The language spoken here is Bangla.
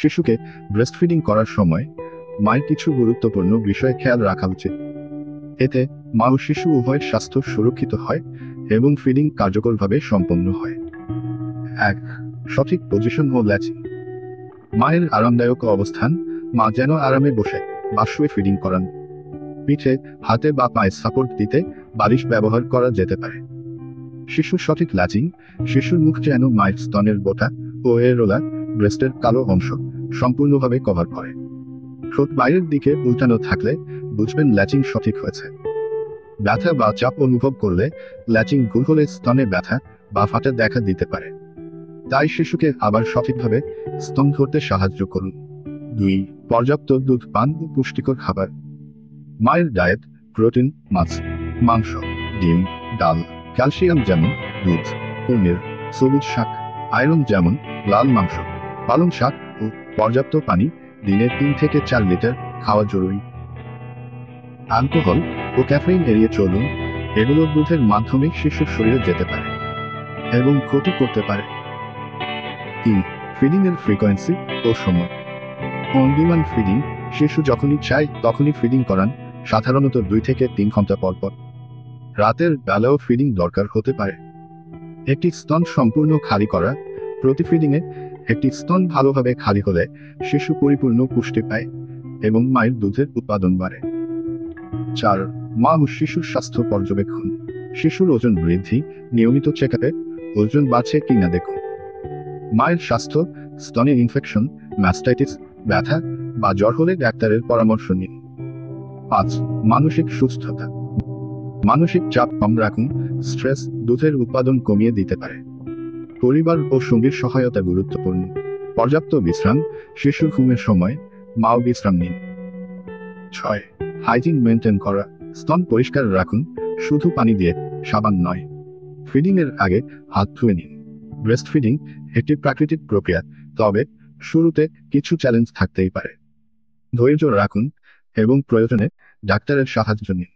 শিশুকে ব্রেস্টফিডিং করার সময় মায়ের কিছু গুরুত্বপূর্ণ বিষয়ে খেয়াল রাখা উচিত। এতে মা ও শিশু উভয়ের স্বাস্থ্য সুরক্ষিত হয় এবং ফিডিং কার্যকরভাবে সম্পন্ন হয়। ১. সঠিক পজিশন ও ল্যাচিং। মায়ের আরামদায়ক অবস্থান। মা যেন আরামে বসে বা শুয়ে ফিডিং করান। পিঠে, হাতে বা পায়ে সাপোর্ট দিতে বালিশ ব্যবহার করা যেতে পারে। শিশুর সঠিক ল্যাচিং। শিশুর মুখ যেন মায়ের স্তনের বোটা ও এরোলা ব্রেস্টের কালো অংশ সম্পূর্ণভাবে কভার করে। ঠোঁট বাইরের দিকে উল্টানো থাকলে বুঝবেন ল্যাচিং সঠিক হয়েছে। ব্যথা বা চাপ অনুভব করলে ল্যাচিং ভুল হলে স্তনে ব্যথা বা ফাটা দেখা দিতে পারে। তাই শিশুকে আবার সঠিকভাবে স্তন ধরতে সাহায্য করুন। ২. পর্যাপ্ত দুধ পান ও পুষ্টিকর খাবার। মায়ের ডায়েট: প্রোটিন, মাছ, মাংস, ডিম, ডাল, ক্যালসিয়াম যেমন দুধ, পনির, সবুজ শাক, আয়রন যেমন লাল মাংস, পালং শাক ও পর্যাপ্ত পানি দিনে ৩ থেকে ৪ লিটার খাওয়া জরুরি। অ্যালকোহল ও ক্যাফেইন এড়িয়ে চলুন, এগুলো দুধের মাধ্যমে শিশুর শরীরে যেতে পারে এবং ক্ষতি করতে পারে। ৩. ফিডিং এর ফ্রিকোয়েন্সি ও সময়। অন ডিমান্ড ফিডিং: শিশু যখনই চায় তখনই ফিডিং করান, সাধারণত ২ থেকে ৩ ঘন্টা পর পর। রাতের বেলাও ফিডিং দরকার হতে পারে। একটি স্তন সম্পূর্ণ খালি করা: প্রতি ফিডিংয়ে একটি স্তন ভালোভাবে খালি হলে শিশু পরিপূর্ণ পুষ্টি পায় এবং মায়ের দুধের উৎপাদন বাড়ে। ৪. মা ও শিশুর স্বাস্থ্য পর্যবেক্ষণ। শিশুর ওজন বৃদ্ধি: নিয়মিত চেকআপে ওজন বাড়ছে কিনা দেখুন। মায়ের স্বাস্থ্য: স্তনে ইনফেকশন, ম্যাস্টাইটিস, ব্যথা বা জ্বর হলে ডাক্তারের পরামর্শ নিন। ৫. মানসিক সুস্থতা। মানসিক চাপ কম রাখুন, স্ট্রেস দুধের উৎপাদন কমিয়ে দিতে পারে। পরিবার ও সঙ্গীর সহায়তা গুরুত্বপূর্ণ। পর্যাপ্ত বিশ্রাম: শিশুর ঘুমের সময় মাও বিশ্রাম নিন। ৬. হাইজিন মেনটেন করা। স্তন পরিষ্কার রাখুন, শুধু পানি দিয়ে, সাবান নয়। ফিডিং এর আগে হাত ধুয়ে নিন। ব্রেস্ট ফিডিং একটি প্রাকৃতিক প্রক্রিয়া, তবে শুরুতে কিছু চ্যালেঞ্জ থাকতেই পারে। ধৈর্য রাখুন এবং প্রয়োজনে ডাক্তারের সাহায্য নিন।